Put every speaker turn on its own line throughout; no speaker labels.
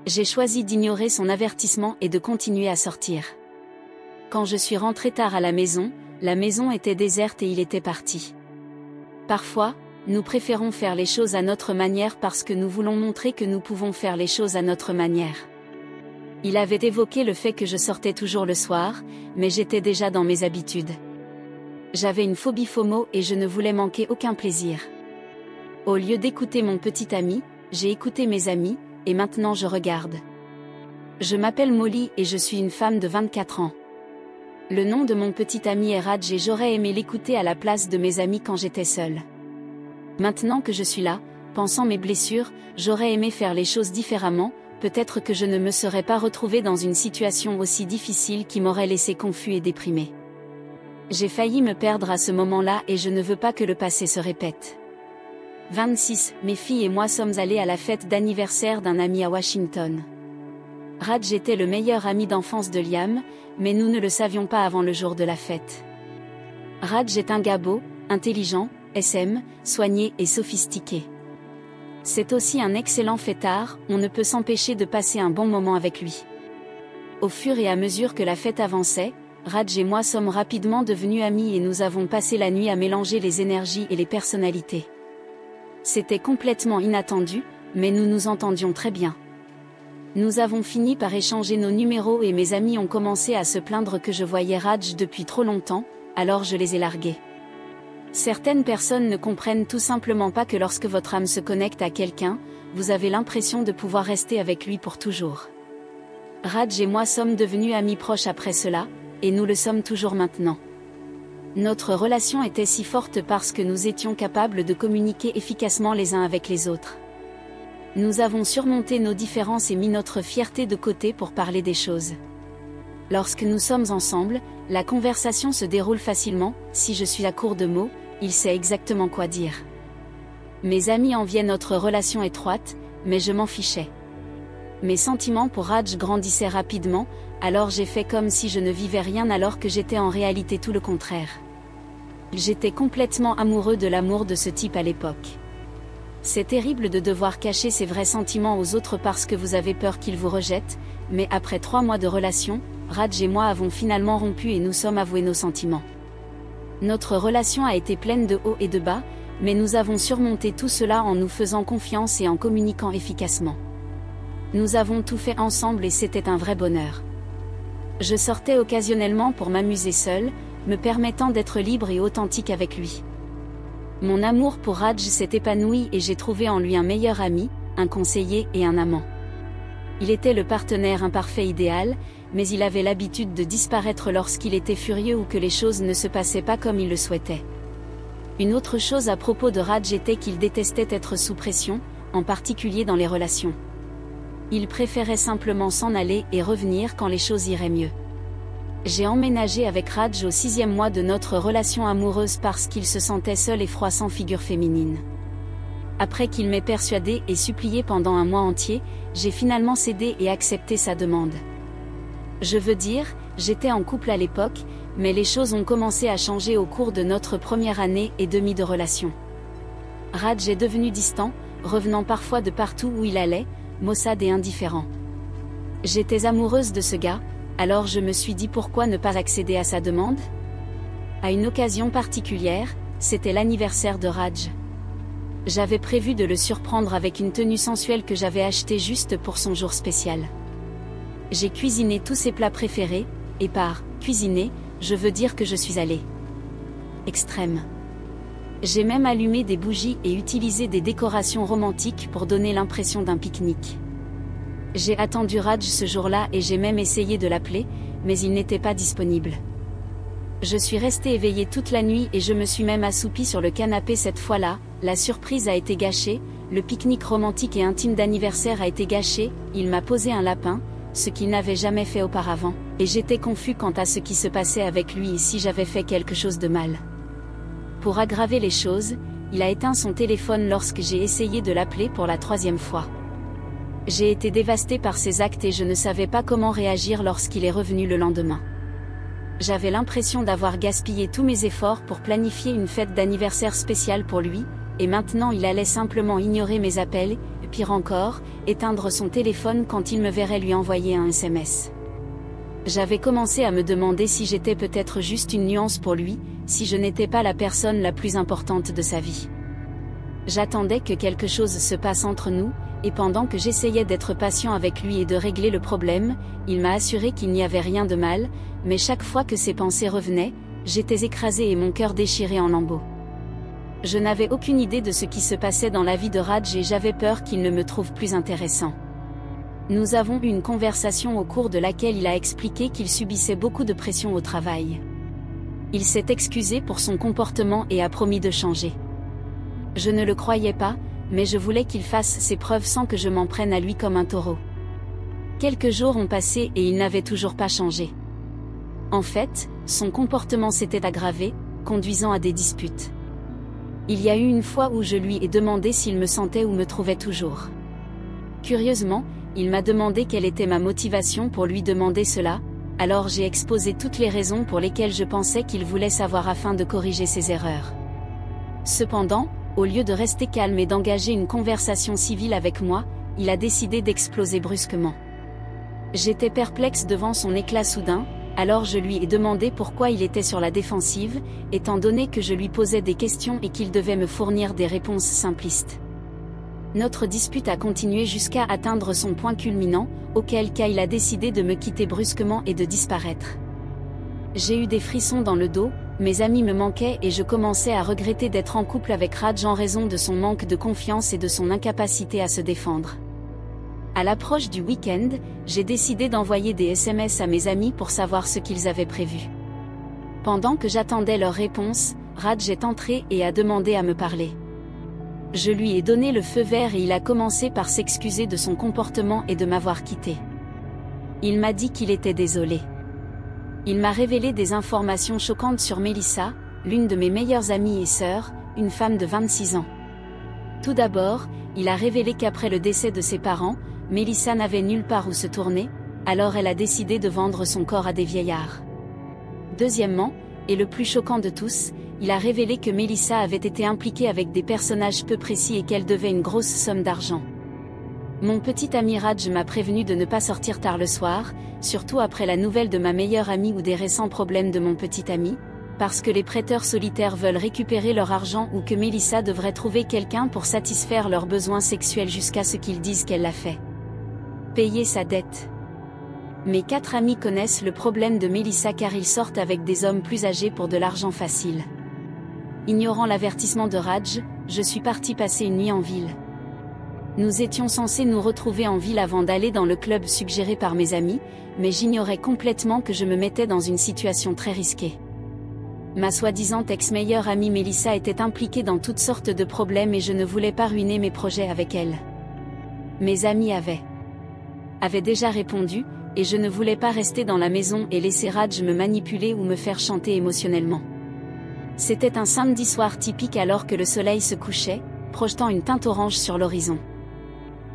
J'ai choisi d'ignorer son avertissement et de continuer à sortir. Quand je suis rentrée tard à la maison était déserte et il était parti. Parfois, nous préférons faire les choses à notre manière parce que nous voulons montrer que nous pouvons faire les choses à notre manière. Il avait évoqué le fait que je sortais toujours le soir, mais j'étais déjà dans mes habitudes. J'avais une phobie FOMO et je ne voulais manquer aucun plaisir. Au lieu d'écouter mon petit ami, j'ai écouté mes amis, et maintenant je regarde. Je m'appelle Molly et je suis une femme de 24 ans. Le nom de mon petit ami est Raj et j'aurais aimé l'écouter à la place de mes amis quand j'étais seule. Maintenant que je suis là, pensant mes blessures, j'aurais aimé faire les choses différemment, peut-être que je ne me serais pas retrouvée dans une situation aussi difficile qui m'aurait laissé confus et déprimé. J'ai failli me perdre à ce moment-là et je ne veux pas que le passé se répète. 26. Mes filles et moi sommes allés à la fête d'anniversaire d'un ami à Washington. Raj était le meilleur ami d'enfance de Liam, mais nous ne le savions pas avant le jour de la fête. Raj est un gars beau, intelligent, SM, soigné et sophistiqué. C'est aussi un excellent fêtard, on ne peut s'empêcher de passer un bon moment avec lui. Au fur et à mesure que la fête avançait, Raj et moi sommes rapidement devenus amis et nous avons passé la nuit à mélanger les énergies et les personnalités. C'était complètement inattendu, mais nous nous entendions très bien. Nous avons fini par échanger nos numéros et mes amis ont commencé à se plaindre que je voyais Raj depuis trop longtemps, alors je les ai largués. Certaines personnes ne comprennent tout simplement pas que lorsque votre âme se connecte à quelqu'un, vous avez l'impression de pouvoir rester avec lui pour toujours. Raj et moi sommes devenus amis proches après cela, et nous le sommes toujours maintenant. Notre relation était si forte parce que nous étions capables de communiquer efficacement les uns avec les autres. Nous avons surmonté nos différences et mis notre fierté de côté pour parler des choses. Lorsque nous sommes ensemble, la conversation se déroule facilement, si je suis à court de mots, il sait exactement quoi dire. Mes amis enviaient notre relation étroite, mais je m'en fichais. Mes sentiments pour Raj grandissaient rapidement, alors j'ai fait comme si je ne vivais rien alors que j'étais en réalité tout le contraire. J'étais complètement amoureux de l'amour de ce type à l'époque. C'est terrible de devoir cacher ses vrais sentiments aux autres parce que vous avez peur qu'ils vous rejettent, mais après 3 mois de relation, Raj et moi avons finalement rompu et nous sommes avoués nos sentiments. Notre relation a été pleine de hauts et de bas, mais nous avons surmonté tout cela en nous faisant confiance et en communiquant efficacement. Nous avons tout fait ensemble et c'était un vrai bonheur. Je sortais occasionnellement pour m'amuser seule, me permettant d'être libre et authentique avec lui. Mon amour pour Raj s'est épanoui et j'ai trouvé en lui un meilleur ami, un conseiller et un amant. Il était le partenaire imparfait idéal, mais il avait l'habitude de disparaître lorsqu'il était furieux ou que les choses ne se passaient pas comme il le souhaitait. Une autre chose à propos de Raj était qu'il détestait être sous pression, en particulier dans les relations. Il préférait simplement s'en aller et revenir quand les choses iraient mieux. J'ai emménagé avec Raj au 6e mois de notre relation amoureuse parce qu'il se sentait seul et froid sans figure féminine. Après qu'il m'ait persuadé et supplié pendant un mois entier, j'ai finalement cédé et accepté sa demande. Je veux dire, j'étais en couple à l'époque, mais les choses ont commencé à changer au cours de notre première année et demie de relation. Raj est devenu distant, revenant parfois de partout où il allait, maussade et indifférent. J'étais amoureuse de ce gars, alors je me suis dit pourquoi ne pas accéder à sa demande ? À une occasion particulière, c'était l'anniversaire de Raj. J'avais prévu de le surprendre avec une tenue sensuelle que j'avais achetée juste pour son jour spécial. J'ai cuisiné tous ses plats préférés, et par « cuisiner », je veux dire que je suis allée extrême. J'ai même allumé des bougies et utilisé des décorations romantiques pour donner l'impression d'un pique-nique. J'ai attendu Raj ce jour-là et j'ai même essayé de l'appeler, mais il n'était pas disponible. Je suis restée éveillée toute la nuit et je me suis même assoupie sur le canapé cette fois-là. La surprise a été gâchée, le pique-nique romantique et intime d'anniversaire a été gâché, il m'a posé un lapin, ce qu'il n'avait jamais fait auparavant, et j'étais confus quant à ce qui se passait avec lui et si j'avais fait quelque chose de mal. Pour aggraver les choses, il a éteint son téléphone lorsque j'ai essayé de l'appeler pour la 3e fois. J'ai été dévastée par ses actes et je ne savais pas comment réagir lorsqu'il est revenu le lendemain. J'avais l'impression d'avoir gaspillé tous mes efforts pour planifier une fête d'anniversaire spéciale pour lui, et maintenant il allait simplement ignorer mes appels, pire encore, éteindre son téléphone quand il me verrait lui envoyer un SMS. J'avais commencé à me demander si j'étais peut-être juste une nuance pour lui, si je n'étais pas la personne la plus importante de sa vie. J'attendais que quelque chose se passe entre nous, et pendant que j'essayais d'être patient avec lui et de régler le problème, il m'a assuré qu'il n'y avait rien de mal, mais chaque fois que ces pensées revenaient, j'étais écrasée et mon cœur déchiré en lambeaux. Je n'avais aucune idée de ce qui se passait dans la vie de Raj et j'avais peur qu'il ne me trouve plus intéressant. Nous avons eu une conversation au cours de laquelle il a expliqué qu'il subissait beaucoup de pression au travail. Il s'est excusé pour son comportement et a promis de changer. Je ne le croyais pas, mais je voulais qu'il fasse ses preuves sans que je m'en prenne à lui comme un taureau. Quelques jours ont passé et il n'avait toujours pas changé. En fait, son comportement s'était aggravé, conduisant à des disputes. Il y a eu une fois où je lui ai demandé s'il me sentait ou me trouvait toujours. Curieusement, il m'a demandé quelle était ma motivation pour lui demander cela, alors j'ai exposé toutes les raisons pour lesquelles je pensais qu'il voulait savoir afin de corriger ses erreurs. Cependant, au lieu de rester calme et d'engager une conversation civile avec moi, il a décidé d'exploser brusquement. J'étais perplexe devant son éclat soudain, alors je lui ai demandé pourquoi il était sur la défensive, étant donné que je lui posais des questions et qu'il devait me fournir des réponses simplistes. Notre dispute a continué jusqu'à atteindre son point culminant, auquel cas il a décidé de me quitter brusquement et de disparaître. J'ai eu des frissons dans le dos, mes amis me manquaient et je commençais à regretter d'être en couple avec Raj en raison de son manque de confiance et de son incapacité à se défendre. À l'approche du week-end, j'ai décidé d'envoyer des SMS à mes amis pour savoir ce qu'ils avaient prévu. Pendant que j'attendais leur réponse, Raj est entré et a demandé à me parler. Je lui ai donné le feu vert et il a commencé par s'excuser de son comportement et de m'avoir quitté. Il m'a dit qu'il était désolé. Il m'a révélé des informations choquantes sur Melissa, l'une de mes meilleures amies et sœurs, une femme de 26 ans. Tout d'abord, il a révélé qu'après le décès de ses parents, Melissa n'avait nulle part où se tourner, alors elle a décidé de vendre son corps à des vieillards. Deuxièmement, et le plus choquant de tous, il a révélé que Melissa avait été impliquée avec des personnages peu précis et qu'elle devait une grosse somme d'argent. Mon petit ami Raj m'a prévenu de ne pas sortir tard le soir, surtout après la nouvelle de ma meilleure amie ou des récents problèmes de mon petit ami, parce que les prêteurs solitaires veulent récupérer leur argent ou que Melissa devrait trouver quelqu'un pour satisfaire leurs besoins sexuels jusqu'à ce qu'ils disent qu'elle l'a fait. Payer sa dette. Mes 4 amis connaissent le problème de Melissa car ils sortent avec des hommes plus âgés pour de l'argent facile. Ignorant l'avertissement de Raj, je suis partie passer une nuit en ville. Nous étions censés nous retrouver en ville avant d'aller dans le club suggéré par mes amis, mais j'ignorais complètement que je me mettais dans une situation très risquée. Ma soi-disant ex-meilleure amie Melissa était impliquée dans toutes sortes de problèmes et je ne voulais pas ruiner mes projets avec elle. Mes amis avaient déjà répondu, et je ne voulais pas rester dans la maison et laisser Raj me manipuler ou me faire chanter émotionnellement. C'était un samedi soir typique alors que le soleil se couchait, projetant une teinte orange sur l'horizon.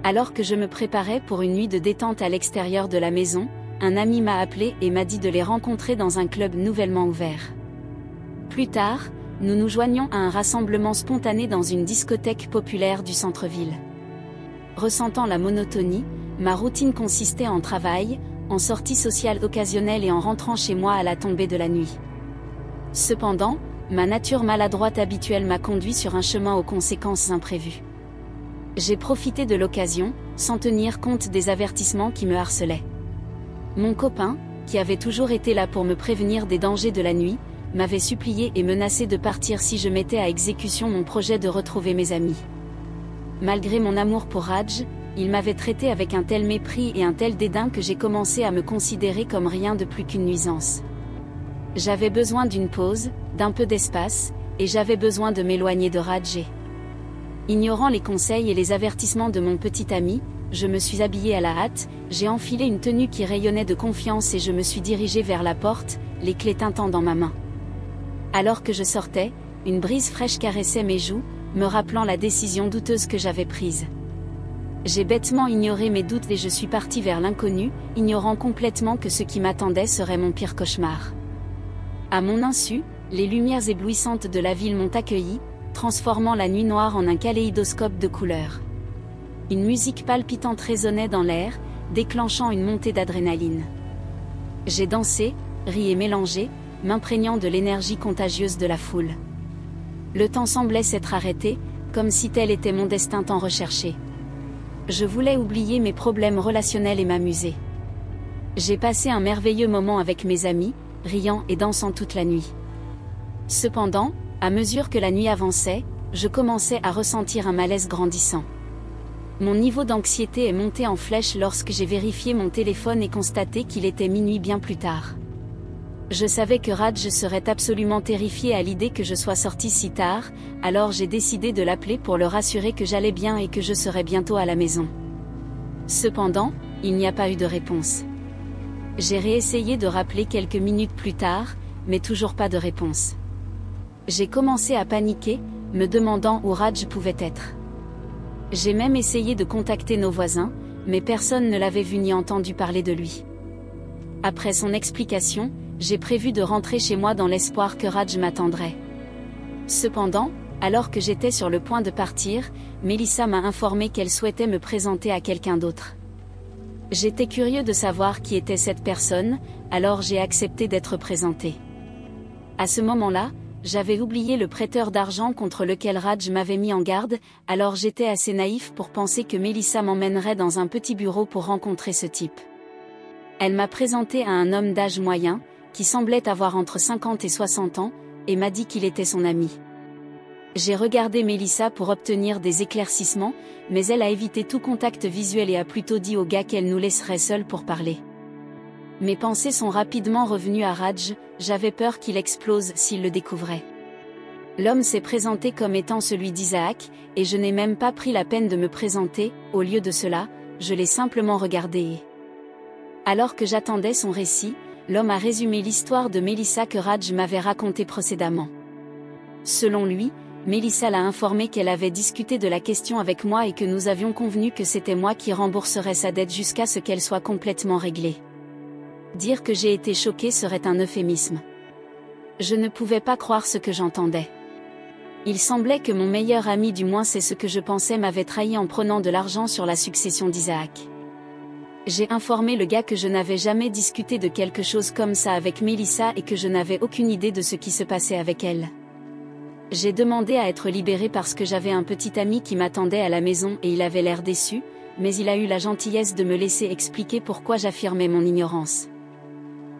Alors que je me préparais pour une nuit de détente à l'extérieur de la maison, un ami m'a appelé et m'a dit de les rencontrer dans un club nouvellement ouvert. Plus tard, nous nous joignions à un rassemblement spontané dans une discothèque populaire du centre-ville. Ressentant la monotonie, ma routine consistait en travail, en sorties sociales occasionnelles et en rentrant chez moi à la tombée de la nuit. Cependant, ma nature maladroite habituelle m'a conduit sur un chemin aux conséquences imprévues. J'ai profité de l'occasion, sans tenir compte des avertissements qui me harcelaient. Mon copain, qui avait toujours été là pour me prévenir des dangers de la nuit, m'avait supplié et menacé de partir si je mettais à exécution mon projet de retrouver mes amis. Malgré mon amour pour Raj, il m'avait traité avec un tel mépris et un tel dédain que j'ai commencé à me considérer comme rien de plus qu'une nuisance. J'avais besoin d'une pause, d'un peu d'espace, et j'avais besoin de m'éloigner de Raj. Ignorant les conseils et les avertissements de mon petit ami, je me suis habillée à la hâte, j'ai enfilé une tenue qui rayonnait de confiance et je me suis dirigée vers la porte, les clés tintant dans ma main. Alors que je sortais, une brise fraîche caressait mes joues, me rappelant la décision douteuse que j'avais prise. J'ai bêtement ignoré mes doutes et je suis partie vers l'inconnu, ignorant complètement que ce qui m'attendait serait mon pire cauchemar. À mon insu, les lumières éblouissantes de la ville m'ont accueilli, transformant la nuit noire en un kaléidoscope de couleurs. Une musique palpitante résonnait dans l'air, déclenchant une montée d'adrénaline. J'ai dansé, ri et mélangé, m'imprégnant de l'énergie contagieuse de la foule. Le temps semblait s'être arrêté, comme si tel était mon destin tant recherché. Je voulais oublier mes problèmes relationnels et m'amuser. J'ai passé un merveilleux moment avec mes amis, riant et dansant toute la nuit. Cependant, à mesure que la nuit avançait, je commençais à ressentir un malaise grandissant. Mon niveau d'anxiété est monté en flèche lorsque j'ai vérifié mon téléphone et constaté qu'il était minuit bien plus tard. Je savais que Raj serait absolument terrifié à l'idée que je sois sortie si tard, alors j'ai décidé de l'appeler pour le rassurer que j'allais bien et que je serais bientôt à la maison. Cependant, il n'y a pas eu de réponse. J'ai réessayé de rappeler quelques minutes plus tard, mais toujours pas de réponse. J'ai commencé à paniquer, me demandant où Raj pouvait être. J'ai même essayé de contacter nos voisins, mais personne ne l'avait vu ni entendu parler de lui. Après son explication, j'ai prévu de rentrer chez moi dans l'espoir que Raj m'attendrait. Cependant, alors que j'étais sur le point de partir, Mélissa m'a informé qu'elle souhaitait me présenter à quelqu'un d'autre. J'étais curieux de savoir qui était cette personne, alors j'ai accepté d'être présenté. À ce moment-là, j'avais oublié le prêteur d'argent contre lequel Raj m'avait mis en garde, alors j'étais assez naïf pour penser que Mélissa m'emmènerait dans un petit bureau pour rencontrer ce type. Elle m'a présenté à un homme d'âge moyen, qui semblait avoir entre 50 et 60 ans, et m'a dit qu'il était son ami. J'ai regardé Mélissa pour obtenir des éclaircissements, mais elle a évité tout contact visuel et a plutôt dit au gars qu'elle nous laisserait seuls pour parler. Mes pensées sont rapidement revenues à Raj, j'avais peur qu'il explose s'il le découvrait. L'homme s'est présenté comme étant celui d'Isaac, et je n'ai même pas pris la peine de me présenter, au lieu de cela, je l'ai simplement regardé et... Alors que j'attendais son récit, l'homme a résumé l'histoire de Mélissa que Raj m'avait racontée précédemment. Selon lui, Mélissa l'a informé qu'elle avait discuté de la question avec moi et que nous avions convenu que c'était moi qui rembourserais sa dette jusqu'à ce qu'elle soit complètement réglée. Dire que j'ai été choquée serait un euphémisme. Je ne pouvais pas croire ce que j'entendais. Il semblait que mon meilleur ami, du moins c'est ce que je pensais, m'avait trahi en prenant de l'argent sur la succession d'Isaac. J'ai informé le gars que je n'avais jamais discuté de quelque chose comme ça avec Mélissa et que je n'avais aucune idée de ce qui se passait avec elle. J'ai demandé à être libérée parce que j'avais un petit ami qui m'attendait à la maison et il avait l'air déçu, mais il a eu la gentillesse de me laisser expliquer pourquoi j'affirmais mon ignorance.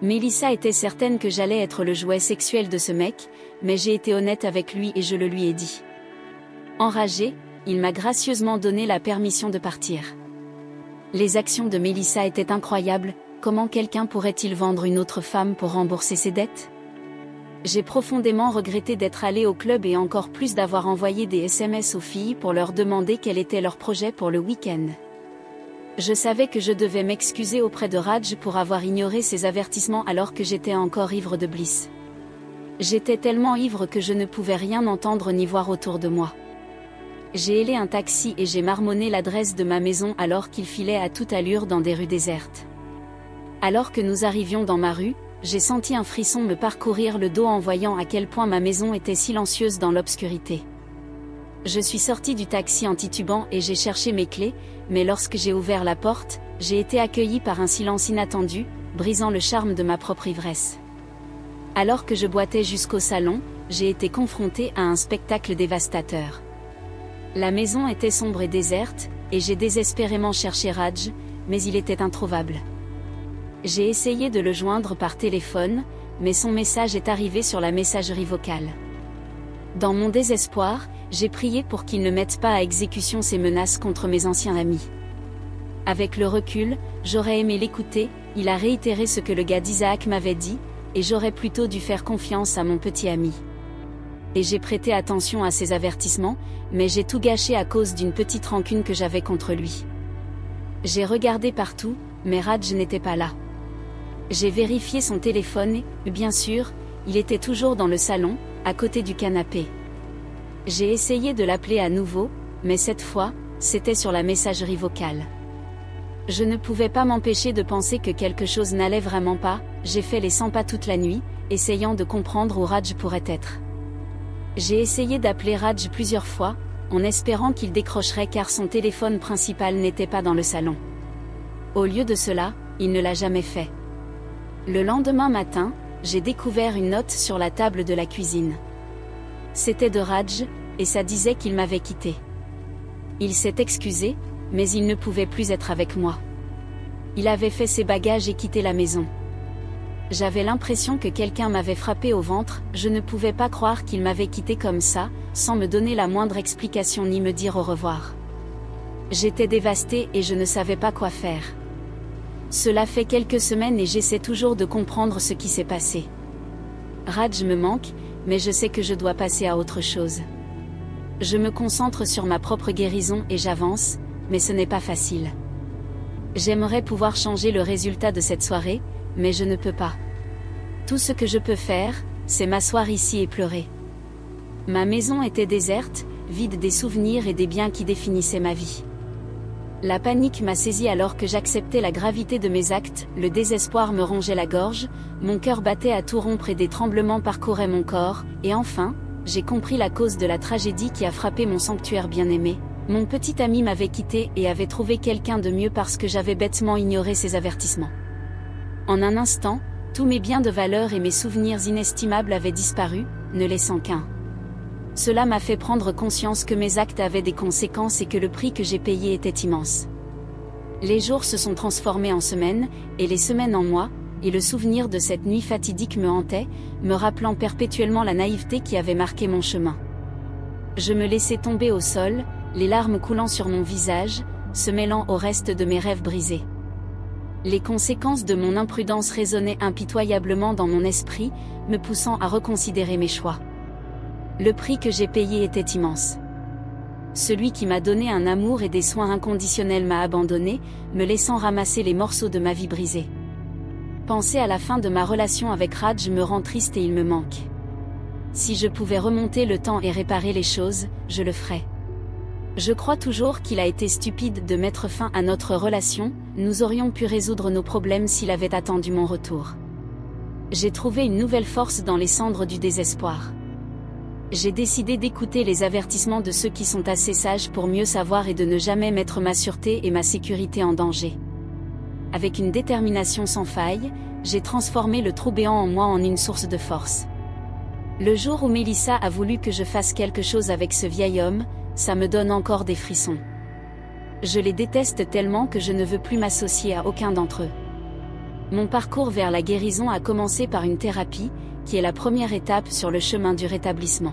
Mélissa était certaine que j'allais être le jouet sexuel de ce mec, mais j'ai été honnête avec lui et je le lui ai dit. Enragé, il m'a gracieusement donné la permission de partir. Les actions de Mélissa étaient incroyables, comment quelqu'un pourrait-il vendre une autre femme pour rembourser ses dettes ? J'ai profondément regretté d'être allé au club et encore plus d'avoir envoyé des SMS aux filles pour leur demander quel était leur projet pour le week-end. Je savais que je devais m'excuser auprès de Raj pour avoir ignoré ses avertissements alors que j'étais encore ivre de bliss. J'étais tellement ivre que je ne pouvais rien entendre ni voir autour de moi. J'ai hélé un taxi et j'ai marmonné l'adresse de ma maison alors qu'il filait à toute allure dans des rues désertes. Alors que nous arrivions dans ma rue, j'ai senti un frisson me parcourir le dos en voyant à quel point ma maison était silencieuse dans l'obscurité. Je suis sortie du taxi en titubant et j'ai cherché mes clés, mais lorsque j'ai ouvert la porte, j'ai été accueillie par un silence inattendu, brisant le charme de ma propre ivresse. Alors que je boitais jusqu'au salon, j'ai été confrontée à un spectacle dévastateur. La maison était sombre et déserte, et j'ai désespérément cherché Raj, mais il était introuvable. J'ai essayé de le joindre par téléphone, mais son message est arrivé sur la messagerie vocale. Dans mon désespoir, j'ai prié pour qu'il ne mette pas à exécution ses menaces contre mes anciens amis. Avec le recul, j'aurais aimé l'écouter, il a réitéré ce que le gars d'Isaac m'avait dit, et j'aurais plutôt dû faire confiance à mon petit ami. Et j'ai prêté attention à ses avertissements, mais j'ai tout gâché à cause d'une petite rancune que j'avais contre lui. J'ai regardé partout, mais Raj n'était pas là. J'ai vérifié son téléphone et, bien sûr, il était toujours dans le salon, à côté du canapé. J'ai essayé de l'appeler à nouveau, mais cette fois, c'était sur la messagerie vocale. Je ne pouvais pas m'empêcher de penser que quelque chose n'allait vraiment pas, j'ai fait les 100 pas toute la nuit, essayant de comprendre où Raj pourrait être. J'ai essayé d'appeler Raj plusieurs fois, en espérant qu'il décrocherait car son téléphone principal n'était pas dans le salon. Au lieu de cela, il ne l'a jamais fait. Le lendemain matin, j'ai découvert une note sur la table de la cuisine. C'était de Raj, et ça disait qu'il m'avait quitté. Il s'est excusé, mais il ne pouvait plus être avec moi. Il avait fait ses bagages et quitté la maison. J'avais l'impression que quelqu'un m'avait frappé au ventre, je ne pouvais pas croire qu'il m'avait quitté comme ça, sans me donner la moindre explication ni me dire au revoir. J'étais dévastée et je ne savais pas quoi faire. Cela fait quelques semaines et j'essaie toujours de comprendre ce qui s'est passé. Raj me manque, mais je sais que je dois passer à autre chose. Je me concentre sur ma propre guérison et j'avance, mais ce n'est pas facile. J'aimerais pouvoir changer le résultat de cette soirée, mais je ne peux pas. Tout ce que je peux faire, c'est m'asseoir ici et pleurer. Ma maison était déserte, vide des souvenirs et des biens qui définissaient ma vie. La panique m'a saisie alors que j'acceptais la gravité de mes actes, le désespoir me rongeait la gorge, mon cœur battait à tout rompre et des tremblements parcouraient mon corps, et enfin, j'ai compris la cause de la tragédie qui a frappé mon sanctuaire bien-aimé. Mon petit ami m'avait quitté et avait trouvé quelqu'un de mieux parce que j'avais bêtement ignoré ses avertissements. En un instant, tous mes biens de valeur et mes souvenirs inestimables avaient disparu, ne laissant qu'un. Cela m'a fait prendre conscience que mes actes avaient des conséquences et que le prix que j'ai payé était immense. Les jours se sont transformés en semaines, et les semaines en mois, et le souvenir de cette nuit fatidique me hantait, me rappelant perpétuellement la naïveté qui avait marqué mon chemin. Je me laissais tomber au sol, les larmes coulant sur mon visage, se mêlant au reste de mes rêves brisés. Les conséquences de mon imprudence résonnaient impitoyablement dans mon esprit, me poussant à reconsidérer mes choix. Le prix que j'ai payé était immense. Celui qui m'a donné un amour et des soins inconditionnels m'a abandonné, me laissant ramasser les morceaux de ma vie brisée. Penser à la fin de ma relation avec Raj me rend triste et il me manque. Si je pouvais remonter le temps et réparer les choses, je le ferais. Je crois toujours qu'il a été stupide de mettre fin à notre relation, nous aurions pu résoudre nos problèmes s'il avait attendu mon retour. J'ai trouvé une nouvelle force dans les cendres du désespoir. J'ai décidé d'écouter les avertissements de ceux qui sont assez sages pour mieux savoir et de ne jamais mettre ma sûreté et ma sécurité en danger. Avec une détermination sans faille, j'ai transformé le trou béant en moi en une source de force. Le jour où Mélissa a voulu que je fasse quelque chose avec ce vieil homme, ça me donne encore des frissons. Je les déteste tellement que je ne veux plus m'associer à aucun d'entre eux. Mon parcours vers la guérison a commencé par une thérapie, qui est la première étape sur le chemin du rétablissement.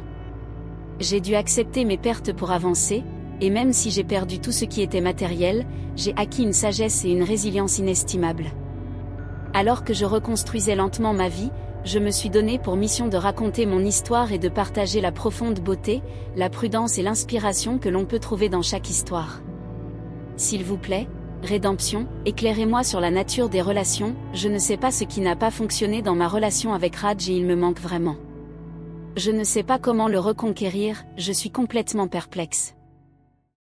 J'ai dû accepter mes pertes pour avancer, et même si j'ai perdu tout ce qui était matériel, j'ai acquis une sagesse et une résilience inestimables. Alors que je reconstruisais lentement ma vie, je me suis donné pour mission de raconter mon histoire et de partager la profonde beauté, la prudence et l'inspiration que l'on peut trouver dans chaque histoire. S'il vous plaît, Rédemption, éclairez-moi sur la nature des relations, je ne sais pas ce qui n'a pas fonctionné dans ma relation avec Raj et il me manque vraiment. Je ne sais pas comment le reconquérir, je suis complètement perplexe.